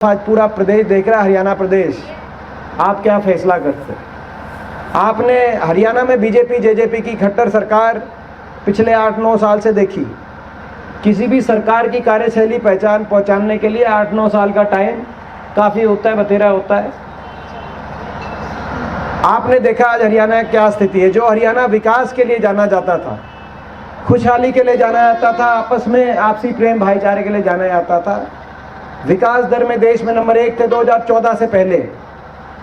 आज पूरा प्रदेश देख रहा है, हरियाणा प्रदेश, आप क्या फैसला करते? आपने हरियाणा में बीजेपी जेजेपी की खट्टर सरकार पिछले 8-9 साल से देखी। किसी भी सरकार की कार्यशैली पहचानने के लिए 8-9 साल का टाइम काफ़ी होता है, बतेरा होता है। आपने देखा आज हरियाणा की क्या स्थिति है। जो हरियाणा विकास के लिए जाना जाता था, खुशहाली के लिए जाना जाता था, आपस में आपसी प्रेम भाईचारे के लिए जाना जाता था, विकास दर में देश में नंबर 1 थे 2014 से पहले,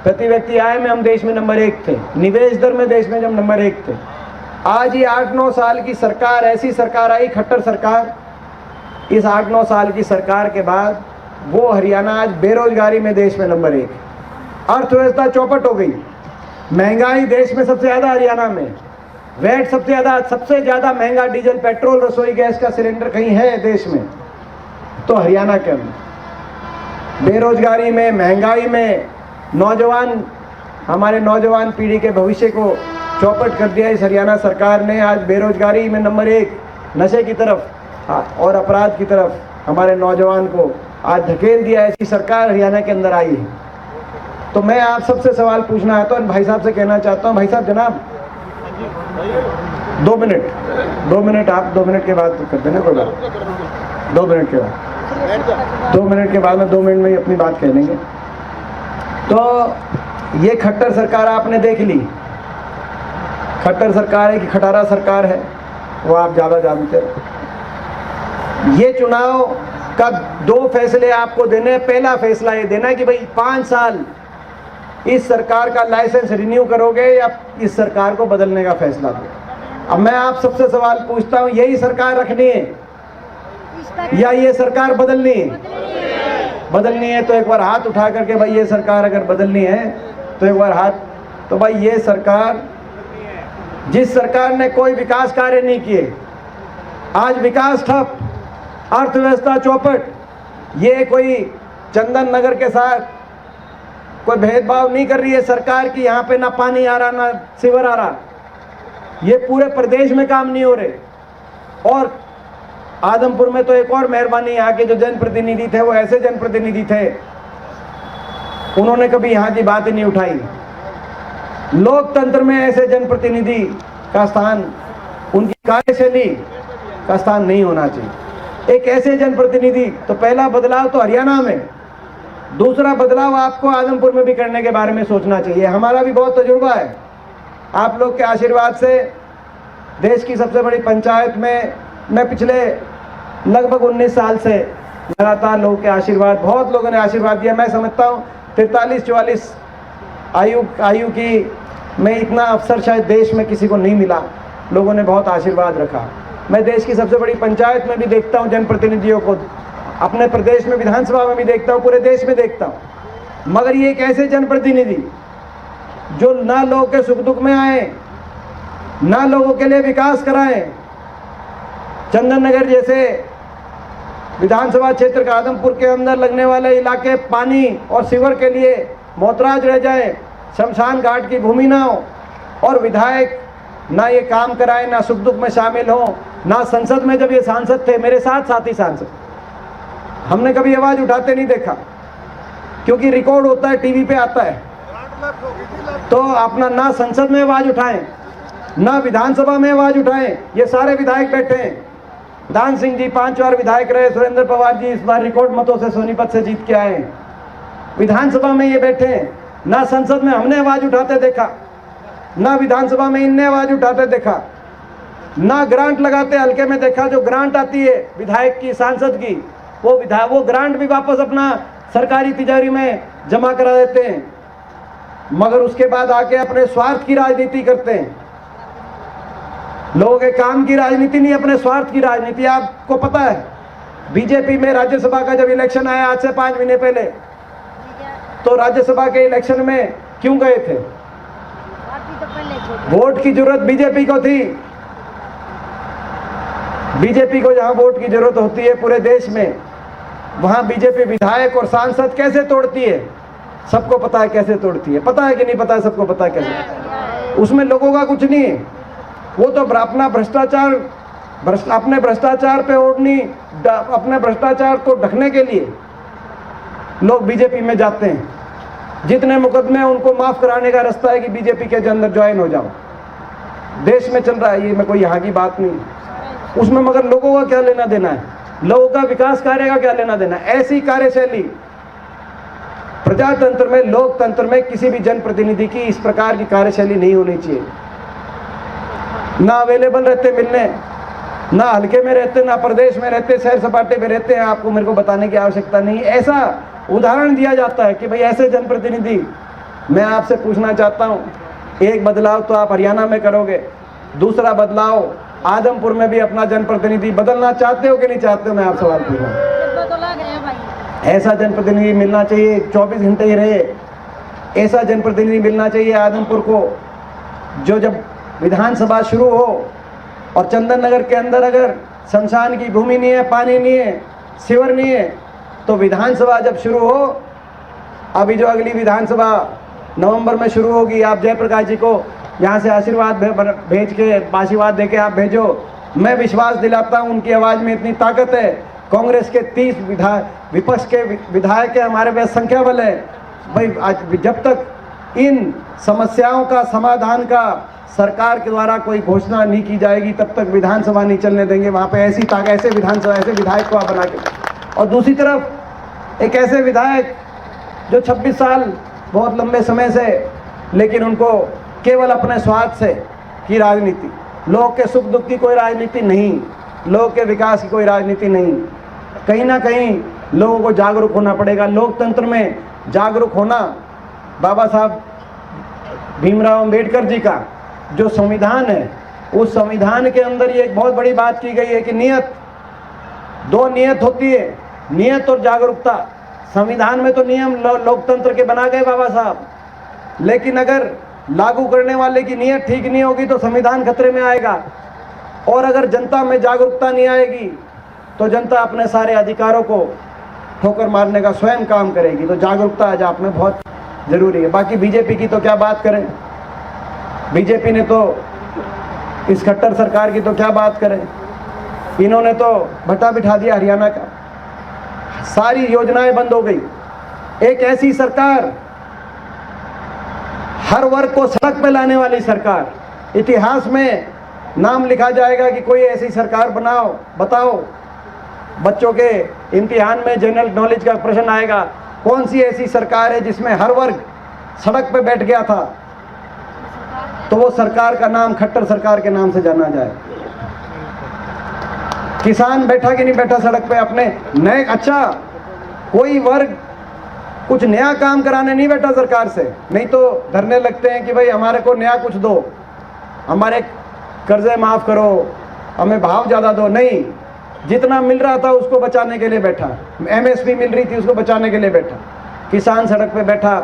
प्रति व्यक्ति आय में हम देश में नंबर 1 थे, निवेश दर में देश में जब नंबर 1 थे। आज ये 8-9 साल की सरकार, ऐसी सरकार आई, खट्टर सरकार। इस 8-9 साल की सरकार के बाद वो हरियाणा आज बेरोजगारी में देश में नंबर 1, अर्थव्यवस्था चौपट हो गई, महंगाई देश में सबसे ज़्यादा हरियाणा में, वैट सबसे ज़्यादा महंगा डीजल पेट्रोल रसोई गैस का सिलेंडर कहीं है देश में तो हरियाणा के अंदर। बेरोजगारी में, महंगाई में, हमारे नौजवान पीढ़ी के भविष्य को चौपट कर दिया इस हरियाणा सरकार ने। आज बेरोजगारी में नंबर 1, नशे की तरफ और अपराध की तरफ हमारे नौजवान को आज धकेल दिया। ऐसी सरकार हरियाणा के अंदर आई है। तो मैं आप सबसे सवाल पूछना चाहता हूँ, भाई साहब से कहना चाहता हूँ, भाई साहब जनाब 2 मिनट आप 2 मिनट के बाद कर देना, कोई बात 2 मिनट के बाद 2 मिनट के बाद में 2 मिनट में ही अपनी बात कह लेंगे। तो ये खट्टर सरकार आपने देख ली, खट्टर सरकार है कि खटारा सरकार है वो आप ज़्यादा जानते हो। ये चुनाव का 2 फैसले आपको देने। पहला फैसला ये देना कि भाई 5 साल इस सरकार का लाइसेंस रिन्यू करोगे या इस सरकार को बदलने का फैसला दो। अब मैं आप सबसे सवाल पूछता हूँ, यही सरकार रखनी है या ये सरकार बदलनी है? बदलनी है तो एक बार हाथ उठा करके भाई ये सरकार अगर बदलनी है तो एक बार हाथ। तो भाई ये सरकार, जिस सरकार ने कोई विकास कार्य नहीं किए, आज विकास ठप, अर्थव्यवस्था चौपट, ये कोई चंदन नगर के साथ कोई भेदभाव नहीं कर रही है सरकार की, यहाँ पे ना पानी आ रहा ना सीवर आ रहा, ये पूरे प्रदेश में काम नहीं हो रहे। और आदमपुर में तो एक और मेहरबानी, यहाँ के जो जनप्रतिनिधि थे वो ऐसे जनप्रतिनिधि थे, उन्होंने कभी यहाँ की बात ही नहीं उठाई। लोकतंत्र में ऐसे जनप्रतिनिधि का स्थान, उनकी कार्यशैली का स्थान नहीं होना चाहिए। एक ऐसे जनप्रतिनिधि, तो पहला बदलाव तो हरियाणा में, दूसरा बदलाव आपको आदमपुर में भी करने के बारे में सोचना चाहिए। हमारा भी बहुत तजुर्बा है, आप लोग के आशीर्वाद से देश की सबसे बड़ी पंचायत में मैं पिछले लगभग 19 साल से लगातार लोगों के आशीर्वाद, बहुत लोगों ने आशीर्वाद दिया। मैं समझता हूँ 43-44 आयु की मैं इतना अवसर शायद देश में किसी को नहीं मिला, लोगों ने बहुत आशीर्वाद रखा। मैं देश की सबसे बड़ी पंचायत में भी देखता हूँ जनप्रतिनिधियों को, अपने प्रदेश में विधानसभा में भी देखता हूँ, पूरे देश में देखता हूँ। मगर ये एक ऐसे जनप्रतिनिधि जो ना लोगों के सुख दुख में आए, ना लोगों के लिए विकास कराएं। चंदन नगर जैसे विधानसभा क्षेत्र का आदमपुर के अंदर लगने वाले इलाके पानी और सीवर के लिए मोहताज रह जाए, शमशान घाट की भूमि ना हो, और विधायक ना ये काम कराए, ना सुख दुख में शामिल हो, ना संसद में जब ये सांसद थे, मेरे साथी सांसद, हमने कभी आवाज़ उठाते नहीं देखा, क्योंकि रिकॉर्ड होता है, टीवी पे आता है। तो अपना ना संसद में आवाज़ उठाएं, ना विधानसभा में आवाज़ उठाएं। ये सारे विधायक बैठे हैं, दान सिंह जी 5 बार विधायक रहे, सुरेंद्र पवार जी इस बार रिकॉर्ड मतों से सोनीपत से जीत के आए। विधानसभा में ये बैठे हैं, ना संसद में हमने आवाज़ उठाते देखा, ना विधानसभा में इनने आवाज़ उठाते देखा, ना ग्रांट लगाते हल्के में देखा। जो ग्रांट आती है विधायक की, सांसद की, वो ग्रांट भी वापस अपना सरकारी तिजोरी में जमा करा देते हैं, मगर उसके बाद आके अपने स्वार्थ की राजनीति करते हैं। लोगों के काम की राजनीति नहीं, अपने स्वार्थ की राजनीति। आपको पता है बीजेपी में राज्यसभा का जब इलेक्शन आया आज से 5 महीने पहले, तो राज्यसभा के इलेक्शन में क्यों गए थे? वोट की जरूरत बीजेपी को थी। बीजेपी को जहां वोट की जरूरत होती है पूरे देश में, वहां बीजेपी विधायक और सांसद कैसे तोड़ती है, सबको पता है कैसे तोड़ती है। पता है कि नहीं पता है? सबको पता है कैसे। उसमें लोगों का कुछ नहीं है, वो तो अपना भ्रष्टाचार, अपने भ्रष्टाचार पे ओढ़नी, अपने भ्रष्टाचार को ढकने के लिए लोग बीजेपी में जाते हैं, जितने मुकदमे उनको माफ कराने का रास्ता है कि बीजेपी के अंदर ज्वाइन हो जाओ। देश में चल रहा है ये, मैं कोई यहाँ की बात नहीं, उसमें मगर लोगों का क्या लेना देना है, लोगों का विकास कार्य का क्या लेना देना है। ऐसी कार्यशैली प्रजातंत्र में, लोकतंत्र में किसी भी जनप्रतिनिधि की इस प्रकार की कार्यशैली नहीं होनी चाहिए। ना अवेलेबल रहते मिलने, ना हल्के में रहते, ना प्रदेश में रहते, सैर सपाटे में रहते हैं, आपको मेरे को बताने की आवश्यकता नहीं। ऐसा उदाहरण दिया जाता है कि भाई ऐसे जनप्रतिनिधि। मैं आपसे पूछना चाहता हूं, एक बदलाव तो आप हरियाणा में करोगे, दूसरा बदलाव आदमपुर में भी अपना जनप्रतिनिधि बदलना चाहते हो कि नहीं चाहते हो? मैं आप सवाल पूछ रहा हूँ। ऐसा जनप्रतिनिधि मिलना चाहिए, 24 घंटे ही रहे। ऐसा जनप्रतिनिधि मिलना चाहिए आदमपुर को, जो जब विधानसभा शुरू हो और चंदन नगर के अंदर अगर शमशान की भूमि नहीं है, पानी नहीं है, सीवर नहीं है, तो विधानसभा जब शुरू हो, अभी जो अगली विधानसभा नवंबर में शुरू होगी, आप जयप्रकाश जी को यहाँ से आशीर्वाद भेज के, आशीर्वाद दे के आप भेजो। मैं विश्वास दिलाता हूँ उनकी आवाज़ में इतनी ताकत है। कांग्रेस के 30 विपक्ष के विधायक है, हमारे पास संख्या बल है भाई। आज जब तक इन समस्याओं का समाधान का सरकार के द्वारा कोई घोषणा नहीं की जाएगी, तब तक विधानसभा नहीं चलने देंगे। वहाँ पे ऐसी ताकत, ऐसे विधानसभा, ऐसे विधायक को आप बना के, और दूसरी तरफ एक ऐसे विधायक जो 26 साल, बहुत लंबे समय से, लेकिन उनको केवल अपने स्वार्थ से की राजनीति, लोग के सुख दुख की कोई राजनीति नहीं, लोग के विकास की कोई राजनीति नहीं। कहीं ना कहीं लोगों को जागरूक होना पड़ेगा। लोकतंत्र में जागरूक होना, बाबा साहब भीमराव अंबेडकर जी का जो संविधान है, उस संविधान के अंदर ये एक बहुत बड़ी बात की गई है कि नियत, दो नियत होती है, नियत और जागरूकता। संविधान में तो नियम लोकतंत्र के बना गए बाबा साहब, लेकिन अगर लागू करने वाले की नियत ठीक नहीं होगी तो संविधान खतरे में आएगा। और अगर जनता में जागरूकता नहीं आएगी तो जनता अपने सारे अधिकारों को ठोकर मारने का स्वयं काम करेगी। तो जागरूकता आज आप में बहुत ज़रूरी है। बाकी बीजेपी की तो क्या बात करें, बीजेपी ने तो, इस खट्टर सरकार की तो क्या बात करें। इन्होंने तो भट्टा बिठा दिया हरियाणा का, सारी योजनाएं बंद हो गई। एक ऐसी सरकार, हर वर्ग को सड़क पे लाने वाली सरकार, इतिहास में नाम लिखा जाएगा कि कोई ऐसी सरकार बनाओ, बताओ। बच्चों के इम्तिहान में जनरल नॉलेज का प्रश्न आएगा, कौन सी ऐसी सरकार है जिसमें हर वर्ग सड़क पे बैठ गया था, तो वो सरकार का नाम खट्टर सरकार के नाम से जाना जाए। किसान बैठा कि नहीं बैठा सड़क पे अपने नए, अच्छा कोई वर्ग कुछ नया काम कराने नहीं बैठा सरकार से, नहीं तो धरने लगते हैं कि भाई हमारे को नया कुछ दो, हमारे कर्जे माफ़ करो, हमें भाव ज़्यादा दो। नहीं, जितना मिल रहा था उसको बचाने के लिए बैठा, एमएसपी मिल रही थी उसको बचाने के लिए बैठा। किसान सड़क पे बैठा,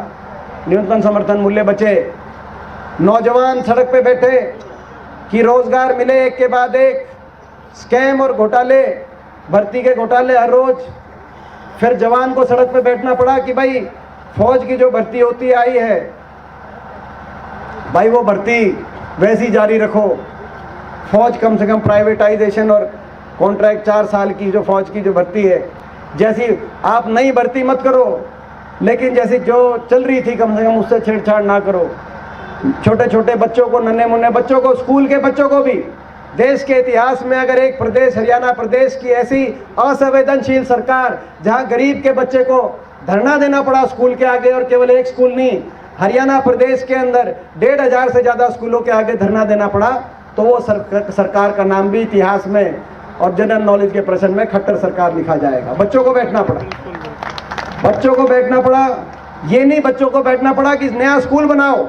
न्यूनतम समर्थन मूल्य बचे, नौजवान सड़क पे बैठे कि रोजगार मिले, एक के बाद एक स्कैम और घोटाले, भर्ती के घोटाले हर रोज। फिर जवान को सड़क पे बैठना पड़ा कि भाई फौज की जो भर्ती होती आई है, भाई वो भर्ती वैसी जारी रखो। फौज कम से कम प्राइवेटाइजेशन और कॉन्ट्रैक्ट 4 साल की जो फौज की जो भर्ती है, जैसी आप नई भर्ती मत करो, लेकिन जैसी जो चल रही थी कम से कम उससे छेड़छाड़ ना करो। छोटे छोटे बच्चों को, नन्हे मुन्ने बच्चों को, स्कूल के बच्चों को भी, देश के इतिहास में अगर एक प्रदेश, हरियाणा प्रदेश की ऐसी असंवेदनशील सरकार जहां गरीब के बच्चे को धरना देना पड़ा स्कूल के आगे, और केवल एक स्कूल नहीं, हरियाणा प्रदेश के अंदर 1500 से ज़्यादा स्कूलों के आगे धरना देना पड़ा, तो वो सरकार का नाम भी इतिहास में और जनरल नॉलेज के प्रश्न में खट्टर सरकार लिखा जाएगा। बच्चों को बैठना पड़ा, बच्चों को बैठना पड़ा। ये नहीं बच्चों को बैठना पड़ा कि नया स्कूल बनाओ,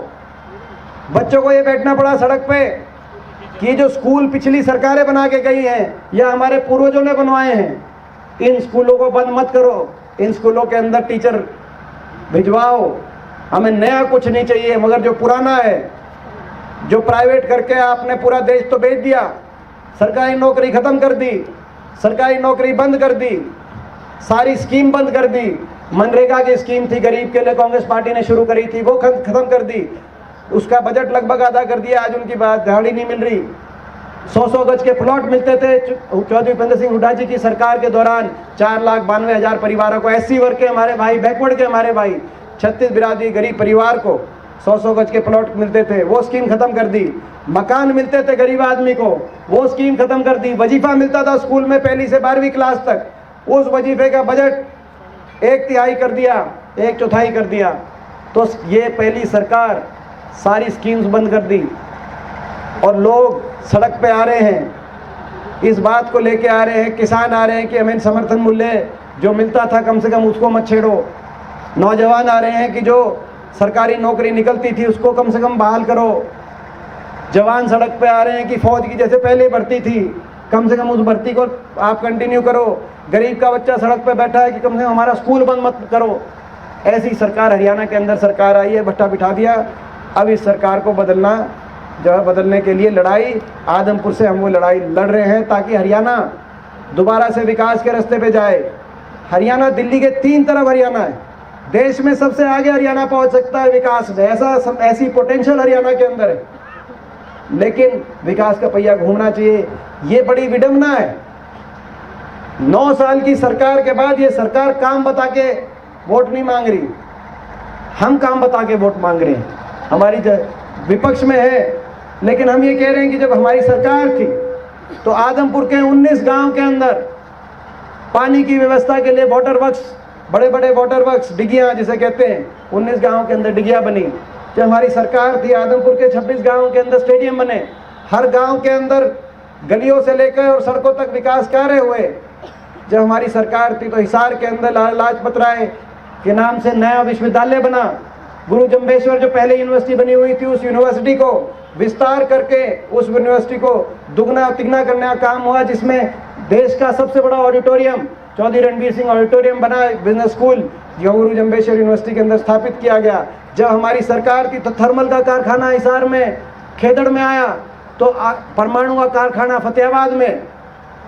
बच्चों को ये बैठना पड़ा सड़क पे कि जो स्कूल पिछली सरकारें बना के गई हैं या हमारे पूर्वजों ने बनवाए हैं, इन स्कूलों को बंद मत करो, इन स्कूलों के अंदर टीचर भिजवाओ। हमें नया कुछ नहीं चाहिए, मगर जो पुराना है, जो प्राइवेट करके आपने पूरा देश तो बेच दिया, सरकारी नौकरी खत्म कर दी, सरकारी नौकरी बंद कर दी, सारी स्कीम बंद कर दी। मनरेगा की स्कीम थी गरीब के लिए, कांग्रेस पार्टी ने शुरू करी थी, वो खत्म कर दी। उसका बजट लगभग आधा कर दिया, आज उनकी बात दिहाड़ी नहीं मिल रही। 100 गज के प्लॉट मिलते थे चौधरी भूपेंद्र सिंह हुड्डा जी की सरकार के दौरान। 4,92,000 परिवारों को, SC वर्ग के हमारे भाई, बैकवर्ड के हमारे भाई, 36 बिरादरी गरीब परिवार को 100 गज के प्लॉट मिलते थे, वो स्कीम खत्म कर दी। मकान मिलते थे गरीब आदमी को, वो स्कीम खत्म कर दी। वजीफा मिलता था स्कूल में 1ली से 12वीं क्लास तक, उस वजीफे का बजट 1/3 कर दिया, 1/4 कर दिया। तो ये पहली सरकार सारी स्कीम्स बंद कर दी और लोग सड़क पे आ रहे हैं, इस बात को लेके आ रहे हैं, किसान आ रहे हैं कि हमें समर्थन मूल्य जो मिलता था कम से कम उसको मत छेड़ो। नौजवान आ रहे हैं कि जो सरकारी नौकरी निकलती थी उसको कम से कम बहाल करो। जवान सड़क पे आ रहे हैं कि फौज की जैसे पहले भर्ती थी कम से कम उस भर्ती को आप कंटिन्यू करो। गरीब का बच्चा सड़क पे बैठा है कि कम से कम हमारा स्कूल बंद मत करो। ऐसी सरकार हरियाणा के अंदर सरकार आई है, भट्टा बिठा दिया। अब इस सरकार को बदलना जो है, बदलने के लिए लड़ाई आदमपुर से हम वो लड़ाई लड़ रहे हैं ताकि हरियाणा दोबारा से विकास के रास्ते पे जाए। हरियाणा दिल्ली के 3 तरफ हरियाणा है, देश में सबसे आगे हरियाणा पहुंच सकता है विकास में, ऐसी पोटेंशियल हरियाणा के अंदर है, लेकिन विकास का पहिया घूमना चाहिए। ये बड़ी विडंबना है, 9 साल की सरकार के बाद ये सरकार काम बता के वोट नहीं मांग रही, हम काम बता के वोट मांग रहे हैं। हमारी विपक्ष में है, लेकिन हम ये कह रहे हैं कि जब हमारी सरकार थी तो आदमपुर के 19 गांव के अंदर पानी की व्यवस्था के लिए वाटर वर्क्स, बड़े बड़े वाटर वर्क्स, डिगियाँ जिसे कहते हैं, 19 गांव के अंदर डिगियाँ बनी। जब हमारी सरकार थी आदमपुर के 26 गांव के अंदर स्टेडियम बने, हर गांव के अंदर गलियों से लेकर और सड़कों तक विकास कार्य हुए। जब हमारी सरकार थी तो हिसार के अंदर लाला लाजपत राय के नाम से नया विश्वविद्यालय बना। गुरु जम्बेश्वर जो पहले यूनिवर्सिटी बनी हुई थी, उस यूनिवर्सिटी को विस्तार करके उस यूनिवर्सिटी को दुगना तिगना करने का काम हुआ, जिसमें देश का सबसे बड़ा ऑडिटोरियम चौधरी रणबीर सिंह ऑडिटोरियम बना, बिजनेस स्कूल जो गुरु जम्बेश्वर यूनिवर्सिटी के अंदर स्थापित किया गया। जब हमारी सरकार थी तो थर्मल का कारखाना हिसार में, खेदड़ में आया, तो परमाणु का कारखाना फतेहाबाद में,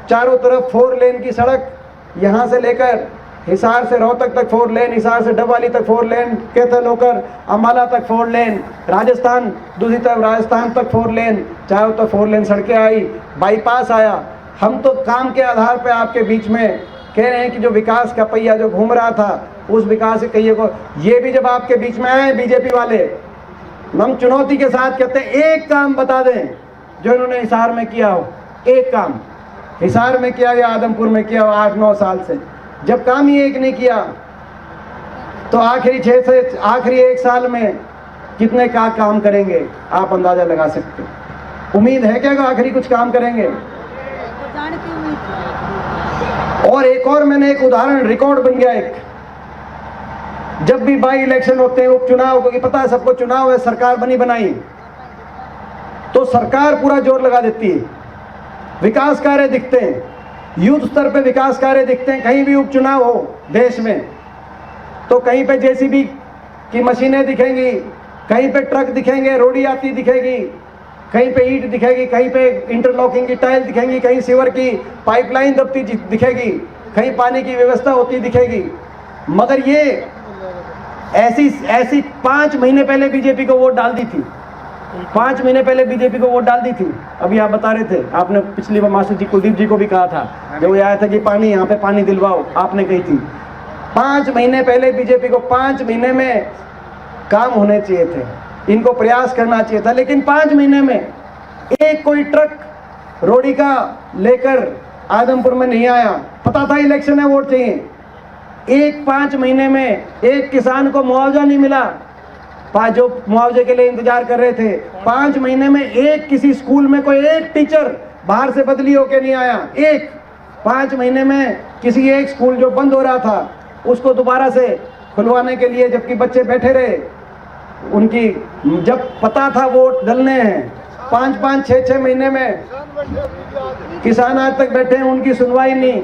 चारों तरफ 4 लेन की सड़क, यहाँ से लेकर हिसार से रोहतक तक 4 लेन, हिसार से डबवाली तक 4 लेन, कैथल होकर अम्बाला तक 4 लेन, राजस्थान दूसरी तरफ राजस्थान तक 4 लेन, चारों तरफ 4 लेन सड़कें आई, बाईपास आया। हम तो काम के आधार पर आपके बीच में कह रहे हैं कि जो विकास का पहिया जो घूम रहा था उस विकास के पहिए को, ये भी जब आपके बीच में आए बीजेपी वाले, हम चुनौती के साथ कहते हैं एक काम बता दें जो इन्होंने हिसार में किया हो। एक काम हिसार में किया या आदमपुर में किया हो 8-9 साल से, जब काम ही एक नहीं किया तो आखिरी 6 से आखिरी 1 साल में कितने का काम करेंगे आप अंदाजा लगा सकते हो। उम्मीद है क्या आखिरी कुछ काम करेंगे? और एक और मैंने एक उदाहरण, रिकॉर्ड बन गया एक, जब भी बाई इलेक्शन होते हैं, उपचुनाव, क्योंकि पता है सबको चुनाव है, सरकार बनी बनाई तो सरकार पूरा जोर लगा देती है, विकास कार्य दिखते हैं, युद्ध स्तर पे विकास कार्य दिखते हैं। कहीं भी उपचुनाव हो देश में तो कहीं पे जेसीबी की मशीनें दिखेंगी, कहीं पे ट्रक दिखेंगे, रोडी आती दिखेगी, कहीं पे ईंट दिखेगी, कहीं पे इंटरलॉकिंग की टाइल दिखेंगी, कहीं सीवर की पाइपलाइन दबती दिखेगी, कहीं पानी की व्यवस्था होती दिखेगी। मगर ये ऐसी 5 महीने पहले बीजेपी को वोट डाल दी थी, 5 महीने पहले बीजेपी को वोट डाल दी थी। अभी आप बता रहे थे, आपने पिछली बार मास्टर जी कुलदीप जी को भी कहा था, जब वो आया था कि पानी यहाँ पे पानी दिलवाओ, आपने कही थी 5 महीने पहले बीजेपी को 5 महीने में काम होने चाहिए थे, इनको प्रयास करना चाहिए था। लेकिन 5 महीने में एक कोई ट्रक रोडी का लेकर आदमपुर में नहीं आया। पता था इलेक्शन है, वोट चाहिए। 5 महीने में एक किसान को मुआवजा नहीं मिला, जो मुआवजे के लिए इंतजार कर रहे थे। 5 महीने में एक किसी स्कूल में कोई एक टीचर बाहर से बदली होके नहीं आया। 5 महीने में किसी एक स्कूल जो बंद हो रहा था उसको दोबारा से खुलवाने के लिए, जबकि बच्चे बैठे रहे, उनकी जब पता था वोट डलने हैं, 5-5, 6-6 महीने में किसान आज तक बैठे हैं, उनकी सुनवाई नहीं।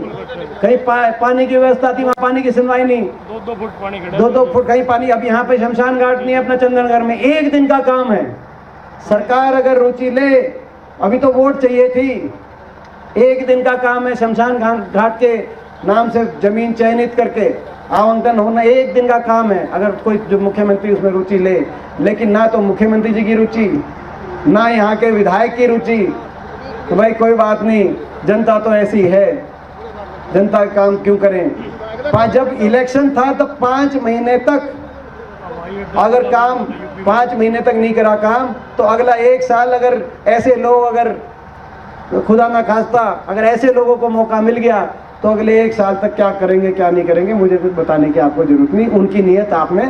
कहीं पानी की व्यवस्था थी, वहाँ पानी की सुनवाई नहीं, 2-2 फुट पानी, 2-2 फुट कहीं पानी। अब यहाँ पे शमशान घाट नहीं है अपना चंदनगढ़ में, 1 दिन का काम है। सरकार अगर रुचि ले, अभी तो वोट चाहिए थी, 1 दिन का काम है शमशान घाट के नाम से जमीन चयनित करके आवंटन होना, 1 दिन का काम है, अगर कोई जो मुख्यमंत्री उसमें रुचि ले। लेकिन ना तो मुख्यमंत्री जी की रुचि, ना यहाँ के विधायक की रुचि, तो भाई कोई बात नहीं, जनता तो ऐसी है, जनता काम क्यों करें। जब इलेक्शन था तब 5 महीने तक अगर काम 5 महीने तक नहीं करा काम, तो अगला 1 साल अगर ऐसे लोग, अगर खुदा ना खास्ता अगर ऐसे लोगों को मौका मिल गया तो अगले 1 साल तक क्या करेंगे क्या नहीं करेंगे मुझे कुछ बताने की आपको जरूरत नहीं, उनकी नीयत आपने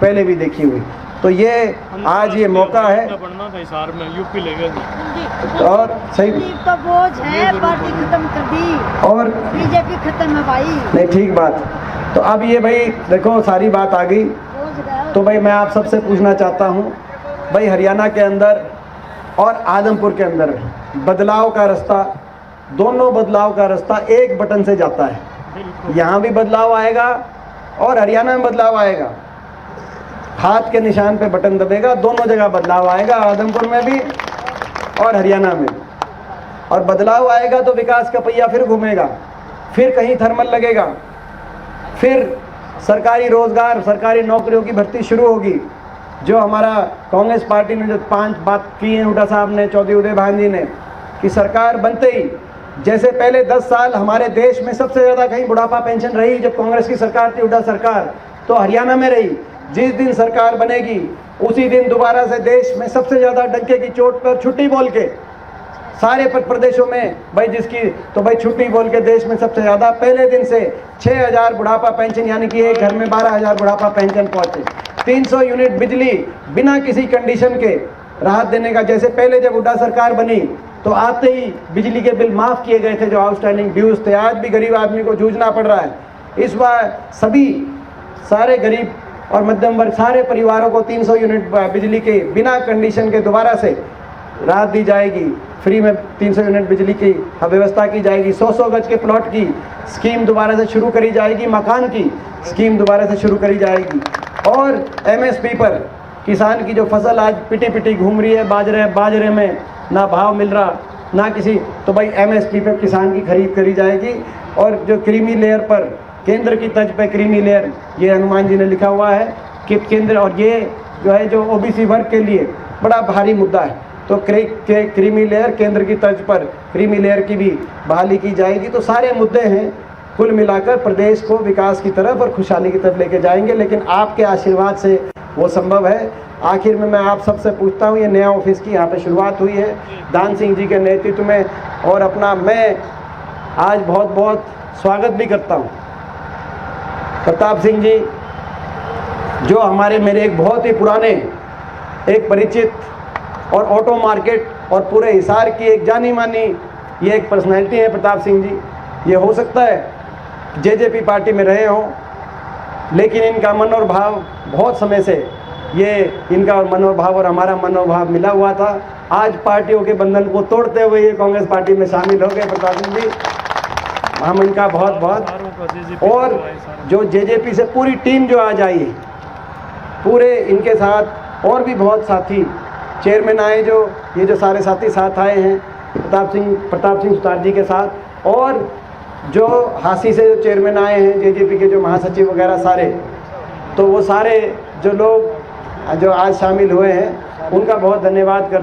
पहले भी देखी हुई। तो ये आज ये मौका है यूपी लेवल और सही तो बोझ है, पार्टी खत्म कर दी और बीजेपी खत्म है भाई। नहीं ठीक बात। तो अब ये भाई देखो सारी बात आ गई, तो भाई मैं आप सबसे पूछना चाहता हूँ, भाई हरियाणा के अंदर और आदमपुर के अंदर बदलाव का रास्ता, दोनों बदलाव का रास्ता एक बटन से जाता है। यहाँ भी बदलाव आएगा और हरियाणा में बदलाव आएगा, हाथ के निशान पे बटन दबेगा, दोनों जगह बदलाव आएगा, आदमपुर में भी और हरियाणा में। और बदलाव आएगा तो विकास का पहिया फिर घूमेगा, फिर कहीं थर्मल लगेगा, फिर सरकारी रोजगार, सरकारी नौकरियों की भर्ती शुरू होगी। जो हमारा कांग्रेस पार्टी ने जो 5 बात की हैं हुड्डा साहब ने, चौधरी उदय भान जी ने, कि सरकार बनते ही जैसे पहले 10 साल हमारे देश में सबसे ज़्यादा कहीं बुढ़ापा पेंशन रही जब कांग्रेस की सरकार थी, हुड्डा सरकार, तो हरियाणा में रही। जिस दिन सरकार बनेगी उसी दिन दोबारा से देश में सबसे ज़्यादा डंके की चोट पर छुट्टी बोल के सारे प्रदेशों में भाई जिसकी, तो भाई छुट्टी बोल के देश में सबसे ज़्यादा पहले दिन से 6000 बुढ़ापा पेंशन, यानी कि एक घर में 12000 बुढ़ापा पेंशन पहुँचे। 300 यूनिट बिजली बिना किसी कंडीशन के राहत देने का, जैसे पहले जब हुड्डा सरकार बनी तो आते ही बिजली के बिल माफ़ किए गए थे जो आउटस्टैंडिंग ड्यूज थे। आज भी गरीब आदमी को जूझना पड़ रहा है। इस बार सभी सारे गरीब और मध्यम वर्ग सारे परिवारों को 300 यूनिट बिजली के बिना कंडीशन के दोबारा से राहत दी जाएगी। फ्री में 300 यूनिट बिजली की व्यवस्था की जाएगी। 100 गज के प्लॉट की स्कीम दोबारा से शुरू करी जाएगी, मकान की स्कीम दोबारा से शुरू करी जाएगी। और MSP पर किसान की जो फसल आज पिटी पिटी घूम रही है, बाजरे में ना भाव मिल रहा ना किसी, तो भाई MSP पर किसान की खरीद करी जाएगी। और जो क्रीमी लेयर पर, केंद्र की तर्ज पे क्रीमी लेयर, ये हनुमान जी ने लिखा हुआ है कि केंद्र, और ये जो है जो OBC वर्ग के लिए बड़ा भारी मुद्दा है, तो क्रीमी लेयर, केंद्र की तर्ज पर क्रीमी लेयर की भी बहाली की जाएगी। तो सारे मुद्दे हैं, कुल मिलाकर प्रदेश को विकास की तरफ और खुशहाली की तरफ लेके जाएंगे, लेकिन आपके आशीर्वाद से वो संभव है। आखिर में मैं आप सबसे पूछता हूँ, ये नया ऑफिस की यहाँ पे शुरुआत हुई है दान सिंह जी के नेतृत्व में, और अपना मैं आज बहुत बहुत स्वागत भी करता हूँ प्रताप सिंह जी, जो हमारे मेरे एक बहुत ही पुराने, एक परिचित और ऑटो मार्केट और पूरे हिसार की एक जानी मानी ये एक पर्सनैलिटी है प्रताप सिंह जी। ये हो सकता है JJP पार्टी में रहे हों, लेकिन इनका मनोभाव बहुत समय से, ये इनका मनोभाव और हमारा मनोभाव मिला हुआ था। आज पार्टियों के बंधन को तोड़ते हुए ये कांग्रेस पार्टी में शामिल हो गए प्रताप सिंह जी, हम इनका बहुत बहुत। और जो JJP से पूरी टीम जो आज आई है, पूरे इनके साथ और भी बहुत साथी चेयरमैन आए, जो ये जो सारे साथी साथ आए हैं प्रताप सिंह सुतार जी के साथ, और जो हांसी से जो चेयरमैन आए हैं JJP के जो महासचिव वगैरह सारे, तो वो सारे जो लोग जो आज शामिल हुए हैं उनका बहुत धन्यवाद करते हैं।